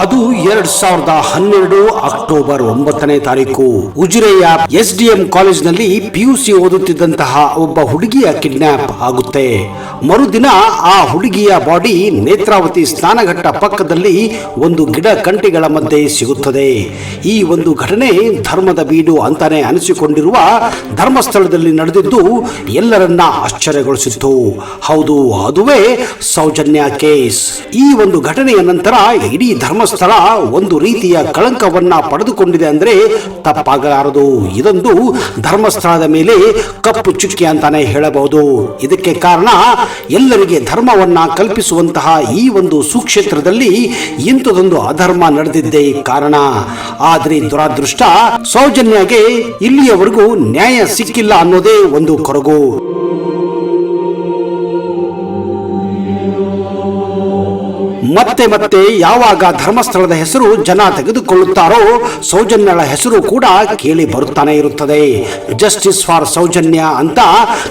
ಅದು 2012 ಅಕ್ಟೋಬರ್ 9ನೇ ತಾರೀಕು ಉಜಿರೆಯ SDM ಕಾಲೇಜಿನಲ್ಲಿ PUC ಓದುತ್ತಿದ್ದಂತಹ ಒಬ್ಬ ಹುಡುಗಿಯ ಕಿಡ್ನಾಪ್ ಆಗುತ್ತೆ. ಮರುದಿನ ಆ ಹುಡುಗಿಯ ಬಾಡಿ ನೇತ್ರಾವತಿ ಸ್ನಾನಘಟ್ಟ ಪಕ್ಕದಲ್ಲಿ ಒಂದು ಗಿಡ ಕಂಟಿಗಳ ಮಧ್ಯೆ ಸಿಗುತ್ತದೆ. ಈ ಒಂದು ಘಟನೆ ಧರ್ಮದ ಬೀಡು ಅಂತಾನೆ ಅನಿಸಿಕೊಂಡಿರುವ ಧರ್ಮಸ್ಥಳದಲ್ಲಿ ನಡೆದಿದ್ದು ಎಲ್ಲರನ್ನ ಆಶ್ಚರ್ಯಗೊಳಿಸಿತ್ತು. ಹೌದು, ಅದುವೇ ಸೌಜನ್ಯ ಕೇಸ್. ಈ ಒಂದು ಘಟನೆಯ ನಂತರ ಇಡೀ ಧರ್ಮಸ್ಥಳ ಒಂದು ರೀತಿಯ ಕಳಂಕವನ್ನ ಪಡೆದುಕೊಂಡಿದೆ ಅಂದ್ರೆ ತಪ್ಪಾಗಲಾರದು. ಇದೊಂದು ಧರ್ಮಸ್ಥಳದ ಮೇಲೆ ಕಪ್ಪು ಚುಕ್ಕಿ ಅಂತಾನೆ ಹೇಳಬಹುದು. ಇದಕ್ಕೆ ಕಾರಣ ಎಲ್ಲರಿಗೆ ಧರ್ಮವನ್ನ ಕಲ್ಪಿಸುವಂತಹ ಈ ಒಂದು ಸುಕ್ಷೇತ್ರದಲ್ಲಿ ಇಂಥದೊಂದು ಅಧರ್ಮ ನಡೆದಿದ್ದೇ ಕಾರಣ. ಆದ್ರೆ ದುರಾದೃಷ್ಟ, ಸೌಜನ್ಯಗೆ ಇಲ್ಲಿಯವರೆಗೂ ನ್ಯಾಯ ಸಿಕ್ಕಿಲ್ಲ ಅನ್ನೋದೇ ಒಂದು ಕೊರಗು. ಮತ್ತೆ ಮತ್ತೆ ಯಾವಾಗ ಧರ್ಮಸ್ಥಳದ ಹೆಸರು ಜನ ತೆಗೆದುಕೊಳ್ಳುತ್ತಾರೋ ಸೌಜನ್ಯಳ ಹೆಸರು ಕೂಡ ಕೇಳಿ ಬರುತ್ತಾನೆ ಇರುತ್ತದೆ. ಜಸ್ಟಿಸ್ ಫಾರ್ ಸೌಜನ್ಯ ಅಂತ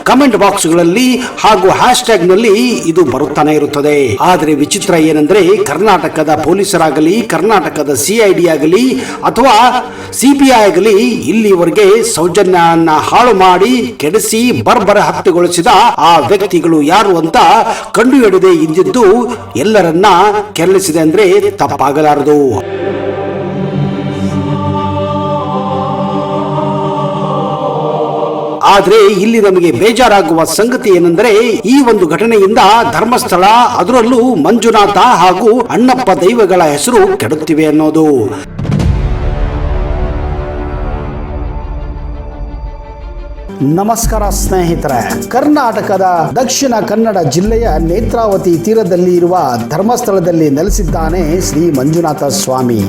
ಕಮೆಂಟ್ ಬಾಕ್ಸ್ಗಳಲ್ಲಿ ಹಾಗೂ ಹ್ಯಾಶ್ಟ್ಯಾಗ್ ನಲ್ಲಿ ಇದು ಬರುತ್ತಾನೆ ಇರುತ್ತದೆ. ಆದರೆ ವಿಚಿತ್ರ ಏನಂದ್ರೆ, ಕರ್ನಾಟಕದ ಪೊಲೀಸರಾಗಲಿ, ಕರ್ನಾಟಕದ CID ಆಗಲಿ ಅಥವಾ CBI ಆಗಲಿ ಇಲ್ಲಿವರೆಗೆ ಸೌಜನ್ಯನ ಹಾಳು ಮಾಡಿ ಕೆಡಿಸಿ ಬರ್ಬರ ಹತ್ಯೆಗೊಳಿಸಿದ ಆ ವ್ಯಕ್ತಿಗಳು ಯಾರು ಅಂತ ಕಂಡುಹಿಡಿದೇ ಇದ್ದಿದ್ದು ಎಲ್ಲರನ್ನ ಕೆರಳಿಸಿದೆ ಅಂದ್ರೆ ತಪ್ಪಾಗಲಾರದು. ಆದ್ರೆ ಇಲ್ಲಿ ನಮಗೆ ಬೇಜಾರಾಗುವ ಸಂಗತಿ ಏನೆಂದರೆ, ಈ ಒಂದು ಘಟನೆಯಿಂದ ಧರ್ಮಸ್ಥಳ, ಅದರಲ್ಲೂ ಮಂಜುನಾಥ ಹಾಗೂ ಅಣ್ಣಪ್ಪ ದೈವಗಳ ಹೆಸರು ಕೆಡುತ್ತಿವೆ ಅನ್ನೋದು. ನಮಸ್ಕಾರ ಸ್ನೇಹಿತರೆ, ಕರ್ನಾಟಕದ ದಕ್ಷಿಣ ಕನ್ನಡ ಜಿಲ್ಲೆಯ ನೇತ್ರಾವತಿ ತೀರದಲ್ಲಿ ಇರುವ ಧರ್ಮಸ್ಥಳದಲ್ಲಿ ನೆಲೆಸಿದ್ದಾನೆ ಶ್ರೀ ಮಂಜುನಾಥ ಸ್ವಾಮಿ.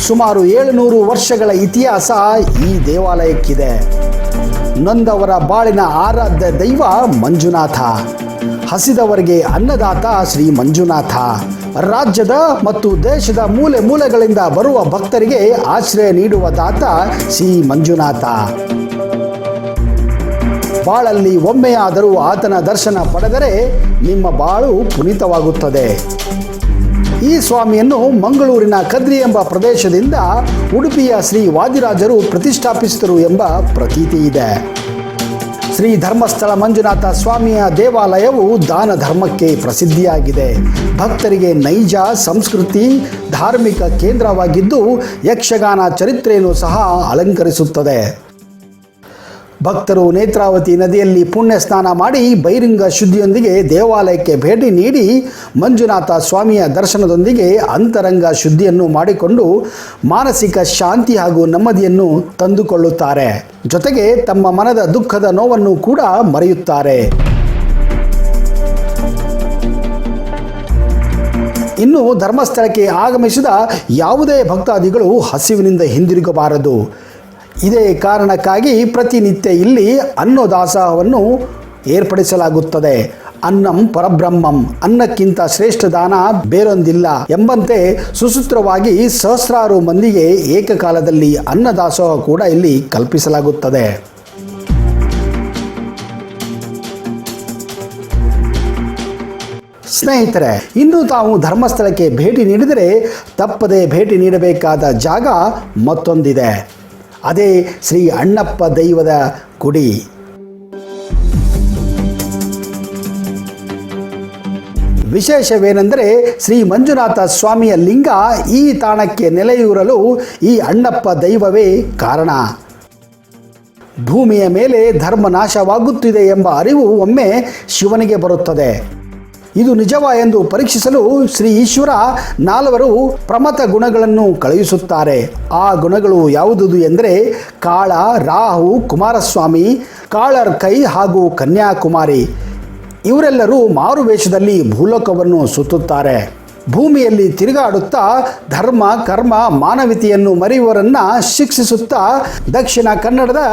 ಸುಮಾರು 700 ವರ್ಷಗಳ ಇತಿಹಾಸ ಈ ದೇವಾಲಯಕ್ಕಿದೆ. ನೊಂದವರ ಬಾಳಿನ ಆರಾಧ್ಯ ದೈವ ಮಂಜುನಾಥ, ಹಸಿದವರಿಗೆ ಅನ್ನದಾತ ಶ್ರೀ ಮಂಜುನಾಥ, ರಾಜ್ಯದ ಮತ್ತು ದೇಶದ ಮೂಲೆ ಮೂಲೆಗಳಿಂದ ಬರುವ ಭಕ್ತರಿಗೆ ಆಶ್ರಯ ನೀಡುವ ದಾತ ಶ್ರೀ ಮಂಜುನಾಥ. ಬಾಳಲ್ಲಿ ಒಮ್ಮೆಯಾದರೂ ಆತನ ದರ್ಶನ ಪಡೆದರೆ ನಿಮ್ಮ ಬಾಳು ಪುನೀತವಾಗುತ್ತದೆ. ಈ ಸ್ವಾಮಿಯನ್ನು ಮಂಗಳೂರಿನ ಕದ್ರಿ ಎಂಬ ಪ್ರದೇಶದಿಂದ ಉಡುಪಿಯ ಶ್ರೀ ವಾದಿರಾಜರು ಪ್ರತಿಷ್ಠಾಪಿಸಿದರು ಎಂಬ ಪ್ರತೀತಿ ಇದೆ. ಶ್ರೀ ಧರ್ಮಸ್ಥಳ ಮಂಜುನಾಥ ಸ್ವಾಮಿಯ ದೇವಾಲಯವು ದಾನ ಧರ್ಮಕ್ಕೆ ಪ್ರಸಿದ್ಧಿಯಾಗಿದೆ. ಭಕ್ತರಿಗೆ ನೈಜ ಸಂಸ್ಕೃತಿ ಧಾರ್ಮಿಕ ಕೇಂದ್ರವಾಗಿದ್ದು ಯಕ್ಷಗಾನ ಚರಿತ್ರೆಯನ್ನು ಸಹ ಅಲಂಕರಿಸುತ್ತದೆ. ಭಕ್ತರು ನೇತ್ರಾವತಿ ನದಿಯಲ್ಲಿ ಪುಣ್ಯ ಸ್ನಾನ ಮಾಡಿ ಬಹಿರಂಗ ಶುದ್ಧಿಯೊಂದಿಗೆ ದೇವಾಲಯಕ್ಕೆ ಭೇಟಿ ನೀಡಿ ಮಂಜುನಾಥ ಸ್ವಾಮಿಯ ದರ್ಶನದೊಂದಿಗೆ ಅಂತರಂಗ ಶುದ್ಧಿಯನ್ನು ಮಾಡಿಕೊಂಡು ಮಾನಸಿಕ ಶಾಂತಿ ಹಾಗೂ ನೆಮ್ಮದಿಯನ್ನು ತಂದುಕೊಳ್ಳುತ್ತಾರೆ. ಜೊತೆಗೆ ತಮ್ಮ ಮನದ ದುಃಖದ ನೋವನ್ನು ಕೂಡ ಮರೆಯುತ್ತಾರೆ. ಇನ್ನು ಧರ್ಮಸ್ಥಳಕ್ಕೆ ಆಗಮಿಸಿದ ಯಾವುದೇ ಭಕ್ತಾದಿಗಳು ಹಸಿವಿನಿಂದ ಹಿಂದಿರುಗಬಾರದು. ಇದೇ ಕಾರಣಕ್ಕಾಗಿ ಪ್ರತಿನಿತ್ಯ ಇಲ್ಲಿ ಅನ್ನದಾಸೋಹವನ್ನು ಏರ್ಪಡಿಸಲಾಗುತ್ತದೆ. ಅನ್ನಂ ಪರಬ್ರಹ್ಮಂ, ಅನ್ನಕ್ಕಿಂತ ಶ್ರೇಷ್ಠ ದಾನ ಬೇರೊಂದಿಲ್ಲ ಎಂಬಂತೆ ಸುಸೂತ್ರವಾಗಿ ಸಹಸ್ರಾರು ಮಂದಿಗೆ ಏಕಕಾಲದಲ್ಲಿ ಅನ್ನದಾಸೋಹ ಕೂಡ ಇಲ್ಲಿ ಕಲ್ಪಿಸಲಾಗುತ್ತದೆ. ಸ್ನೇಹಿತರೆ, ಇನ್ನು ತಾವು ಧರ್ಮಸ್ಥಳಕ್ಕೆ ಭೇಟಿ ನೀಡಿದರೆ ತಪ್ಪದೆ ಭೇಟಿ ನೀಡಬೇಕಾದ ಜಾಗ ಮತ್ತೊಂದಿದೆ. ಅದೇ ಶ್ರೀ ಅಣ್ಣಪ್ಪ ದೈವದ ಗುಡಿ. ವಿಶೇಷವೇನೆಂದರೆ, ಶ್ರೀ ಮಂಜುನಾಥ ಸ್ವಾಮಿಯ ಲಿಂಗ ಈ ತಾಣಕ್ಕೆ ನೆಲೆಯೂರಲು ಈ ಅಣ್ಣಪ್ಪ ದೈವವೇ ಕಾರಣ. ಭೂಮಿಯ ಮೇಲೆ ಧರ್ಮ ನಾಶವಾಗುತ್ತಿದೆ ಎಂಬ ಅರಿವು ಒಮ್ಮೆ ಶಿವನಿಗೆ ಬರುತ್ತದೆ. ಇದು ನಿಜವಾ ಎಂದು ಪರೀಕ್ಷಿಸಲು ಶ್ರೀ ಈಶ್ವರ 4 ಪ್ರಮಥ ಗುಣಗಳನ್ನು ಕಳುಹಿಸುತ್ತಾರೆ. ಆ ಗುಣಗಳು ಯಾವುದುದು ಎಂದರೆ ಕಾಳ, ರಾಹು, ಕುಮಾರಸ್ವಾಮಿ, ಕಾಳರ್ ಕೈ ಹಾಗೂ ಕನ್ಯಾಕುಮಾರಿ. ಇವರೆಲ್ಲರೂ ಮಾರುವೇಷದಲ್ಲಿ ಭೂಲೋಕವನ್ನು ಸುತ್ತುತ್ತಾರೆ. ಭೂಮಿಯಲ್ಲಿ ತಿರುಗಾಡುತ್ತಾ ಧರ್ಮ, ಕರ್ಮ, ಮಾನವೀಯತೆಯನ್ನು ಮರೆಯುವವರನ್ನ ಶಿಕ್ಷಿಸುತ್ತಾ ದಕ್ಷಿಣ ಕನ್ನಡದ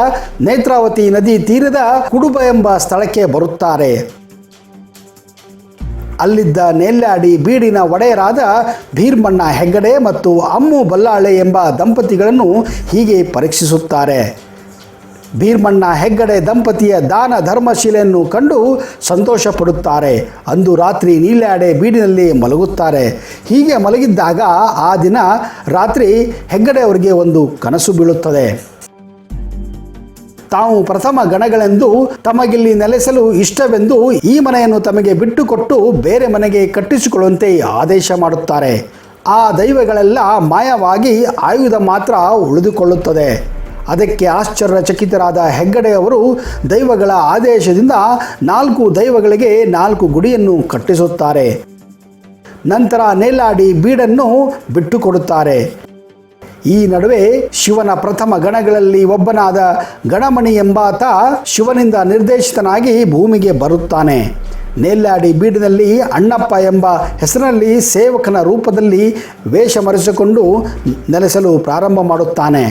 ನೇತ್ರಾವತಿ ನದಿ ತೀರದ ಕುಡುಬ ಎಂಬ ಸ್ಥಳಕ್ಕೆ ಬರುತ್ತಾರೆ. ಅಲ್ಲಿದ್ದ ನೆಲ್ಲಾಡಿ ಬೀಡಿನ ಒಡೆಯರಾದ ಭೀರ್ಮಣ್ಣ ಹೆಗ್ಗಡೆ ಮತ್ತು ಅಮ್ಮು ಬಲ್ಲಾಳೆ ಎಂಬ ದಂಪತಿಗಳನ್ನು ಹೀಗೆ ಪರೀಕ್ಷಿಸುತ್ತಾರೆ. ಭೀಮಣ್ಣ ಹೆಗ್ಗಡೆ ದಂಪತಿಯ ದಾನ ಧರ್ಮಶೀಲೆಯನ್ನು ಕಂಡು ಸಂತೋಷ ಪಡುತ್ತಾರೆ. ಅಂದು ರಾತ್ರಿ ನೀಲ್ಯಾಡೆ ಬೀಡಿನಲ್ಲಿ ಮಲಗುತ್ತಾರೆ. ಹೀಗೆ ಮಲಗಿದ್ದಾಗ ಆ ದಿನ ರಾತ್ರಿ ಹೆಗ್ಗಡೆ ಅವರಿಗೆ ಒಂದು ಕನಸು ಬೀಳುತ್ತದೆ. ತಾವು ಪ್ರಥಮ ಗಣಗಳೆಂದು ತಮಗಿಲ್ಲಿ ನೆಲೆಸಲು ಇಷ್ಟವೆಂದು ಈ ಮನೆಯನ್ನು ತಮಗೆ ಬಿಟ್ಟುಕೊಟ್ಟು ಬೇರೆ ಮನೆಗೆ ಕಟ್ಟಿಸಿಕೊಳ್ಳುವಂತೆ ಆದೇಶ ಮಾಡುತ್ತಾರೆ. ಆ ದೈವಗಳೆಲ್ಲ ಮಾಯವಾಗಿ ಆಯುಧ ಮಾತ್ರ ಉಳಿದುಕೊಳ್ಳುತ್ತದೆ. ಅದಕ್ಕೆ ಆಶ್ಚರ್ಯಚಕಿತರಾದ ಹೆಗ್ಗಡೆಯವರು ದೈವಗಳ ಆದೇಶದಿಂದ 4 ದೈವಗಳಿಗೆ 4 ಗುಡಿಯನ್ನು ಕಟ್ಟಿಸುತ್ತಾರೆ. ನಂತರ ನೇಲಾಡಿ ಬೀಡನ್ನು ಬಿಟ್ಟುಕೊಡುತ್ತಾರೆ. ಈ ನಡುವೆ ಶಿವನ ಪ್ರಥಮ ಗಣಗಳಲ್ಲಿ ಒಬ್ಬನಾದ ಗಣಮಣಿ ಎಂಬಾತ ಶಿವನಿಂದ ನಿರ್ದೇಶಿತನಾಗಿ ಭೂಮಿಗೆ ಬರುತ್ತಾನೆ. ನೇಲ್ಯಾಡಿ ಬೀಡಿನಲ್ಲಿ ಅಣ್ಣಪ್ಪ ಎಂಬ ಹೆಸರಿನಲ್ಲಿ ಸೇವಕನ ರೂಪದಲ್ಲಿ ವೇಷ ಮರೆಸಿಕೊಂಡು ನೆಲೆಸಲು ಪ್ರಾರಂಭ ಮಾಡುತ್ತಾನೆ.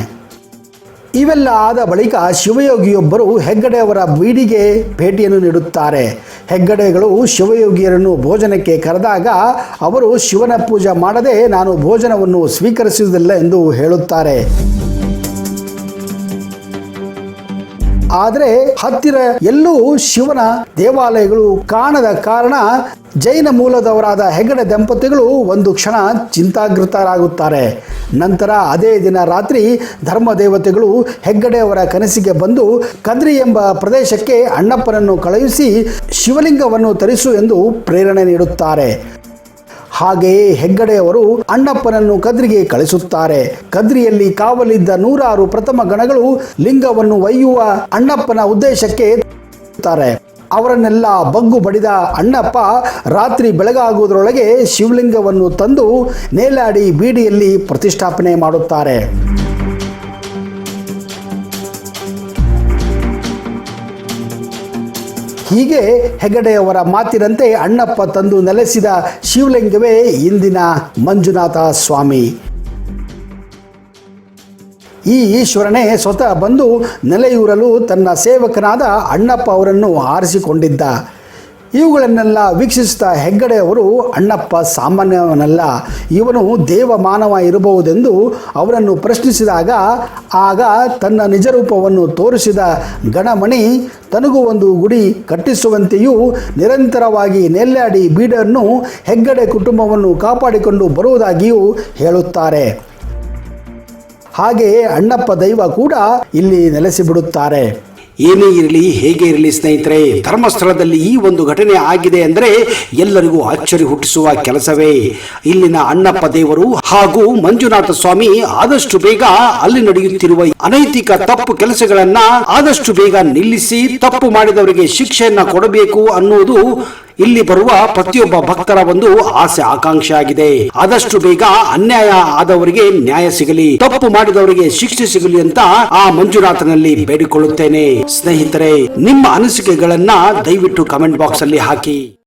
ಇವೆಲ್ಲ ಆದ ಬಳಿಕ ಶಿವಯೋಗಿಯೊಬ್ಬರು ಹೆಗ್ಗಡೆಯವರ ಬೀಡಿಗೆ ಭೇಟಿಯನ್ನು ನೀಡುತ್ತಾರೆ. ಹೆಗ್ಗಡೆಗಳು ಶಿವಯೋಗಿಯರನ್ನು ಭೋಜನಕ್ಕೆ ಕರೆದಾಗ ಅವರು ಶಿವನ ಪೂಜೆ ಮಾಡದೆ ನಾನು ಭೋಜನವನ್ನು ಸ್ವೀಕರಿಸುವುದಿಲ್ಲ ಎಂದು ಹೇಳುತ್ತಾರೆ. ಆದರೆ ಹತ್ತಿರ ಎಲ್ಲೂ ಶಿವನ ದೇವಾಲಯಗಳು ಕಾಣದ ಕಾರಣ ಜೈನ ಮೂಲದವರಾದ ಹೆಗ್ಗಡೆ ದಂಪತಿಗಳು ಒಂದು ಕ್ಷಣ ಚಿಂತಾಗೃತರಾಗುತ್ತಾರೆ. ನಂತರ ಅದೇ ದಿನ ರಾತ್ರಿ ಧರ್ಮದೇವತೆಗಳು ಹೆಗ್ಗಡೆಯವರ ಕನಸಿಗೆ ಬಂದು ಕದ್ರಿ ಎಂಬ ಪ್ರದೇಶಕ್ಕೆ ಅಣ್ಣಪ್ಪನನ್ನು ಕಳುಹಿಸಿ ಶಿವಲಿಂಗವನ್ನು ತರಿಸು ಎಂದು ಪ್ರೇರಣೆ ನೀಡುತ್ತಾರೆ. ಹಾಗೆಯೇ ಹೆಗ್ಗಡೆಯವರು ಅಣ್ಣಪ್ಪನನ್ನು ಕದ್ರಿಗೆ ಕಳಿಸುತ್ತಾರೆ. ಕದ್ರಿಯಲ್ಲಿ ಕಾವಲಿದ್ದ 100 ಪ್ರಥಮ ಗಣಗಳು ಲಿಂಗವನ್ನು ಒಯ್ಯುವ ಅಣ್ಣಪ್ಪನ ಉದ್ದೇಶಕ್ಕೆ ಅವರನ್ನೆಲ್ಲ ಬಗ್ಗು ಬಡಿದ ಅಣ್ಣಪ್ಪ ರಾತ್ರಿ ಬೆಳಗಾಗುವುದರೊಳಗೆ ಶಿವಲಿಂಗವನ್ನು ತಂದು ನೇಲಾಡಿ ಬೀಡಿಯಲ್ಲಿ ಪ್ರತಿಷ್ಠಾಪನೆ ಮಾಡುತ್ತಾರೆ. ಹೀಗೆ ಹೆಗ್ಗಡೆಯವರ ಮಾತಿನಂತೆ ಅಣ್ಣಪ್ಪ ತಂದು ನೆಲೆಸಿದ ಶಿವಲಿಂಗವೇ ಇಂದಿನ ಮಂಜುನಾಥ ಸ್ವಾಮಿ. ಈ ಈಶ್ವರನೇ ಸ್ವತಃ ಬಂದು ನೆಲೆಯೂರಲು ತನ್ನ ಸೇವಕನಾದ ಅಣ್ಣಪ್ಪ ಅವರನ್ನು ಆರಿಸಿಕೊಂಡಿದ್ದ. ಇವುಗಳನ್ನೆಲ್ಲ ವೀಕ್ಷಿಸಿದ ಹೆಗ್ಗಡೆಯವರು ಅಣ್ಣಪ್ಪ ಸಾಮಾನ್ಯವನಲ್ಲ, ಇವನು ದೇವಮಾನವ ಇರಬಹುದೆಂದು ಅವರನ್ನು ಪ್ರಶ್ನಿಸಿದಾಗ ಆಗ ತನ್ನ ನಿಜರೂಪವನ್ನು ತೋರಿಸಿದ ಗಣಮಣಿ ತನಗೂ ಒಂದು ಗುಡಿ ಕಟ್ಟಿಸುವಂತೆಯೂ ನಿರಂತರವಾಗಿ ನೇಲ್ಯಾಡಿ ಬೀಡನ್ನು ಹೆಗ್ಗಡೆ ಕುಟುಂಬವನ್ನು ಕಾಪಾಡಿಕೊಂಡು ಬರುವುದಾಗಿಯೂ ಹೇಳುತ್ತಾರೆ. ಹಾಗೆಯೇ ಅಣ್ಣಪ್ಪ ದೈವ ಕೂಡ ಇಲ್ಲಿ ನೆಲೆಸಿಬಿಡುತ್ತಾರೆ. ಏನೇ ಇರಲಿ ಹೇಗೆ ಇರಲಿ ಸ್ನೇಹಿತರೆ, ಧರ್ಮಸ್ಥಳದಲ್ಲಿ ಈ ಒಂದು ಘಟನೆ ಆಗಿದೆ ಅಂದರೆ ಎಲ್ಲರಿಗೂ ಅಚ್ಚರಿ ಹುಟ್ಟಿಸುವ ಕೆಲಸವೇ. ಇಲ್ಲಿನ ಅಣ್ಣಪ್ಪ ದೇವರು ಹಾಗೂ ಮಂಜುನಾಥ ಸ್ವಾಮಿ ಆದಷ್ಟು ಬೇಗ ಅಲ್ಲಿ ನಡೆಯುತ್ತಿರುವ ಅನೈತಿಕ ತಪ್ಪು ಕೆಲಸಗಳನ್ನ ಆದಷ್ಟು ಬೇಗ ನಿಲ್ಲಿಸಿ ತಪ್ಪು ಮಾಡಿದವರಿಗೆ ಶಿಕ್ಷೆಯನ್ನ ಕೊಡಬೇಕು ಅನ್ನುವುದು ಇಲ್ಲಿ ಬರುವ ಪ್ರತಿಯೊಬ್ಬ ಭಕ್ತರ ಒಂದು ಆಸೆ ಆಕಾಂಕ್ಷೆ ಆಗಿದೆ. ಆದಷ್ಟು ಬೇಗ ಅನ್ಯಾಯ ಆದವರಿಗೆ ನ್ಯಾಯ ಸಿಗಲಿ, ತಪ್ಪು ಮಾಡಿದವರಿಗೆ ಶಿಕ್ಷೆ ಸಿಗಲಿ ಅಂತ ಆ ಮಂಜುನಾಥನಲ್ಲಿ ಬೇಡಿಕೊಳ್ಳುತ್ತೇನೆ. ಸ್ನೇಹಿತರೆ, ನಿಮ್ಮ ಅನಿಸಿಕೆಗಳನ್ನ ದಯವಿಟ್ಟು ಕಮೆಂಟ್ ಬಾಕ್ಸ್ ಅಲ್ಲಿ ಹಾಕಿ.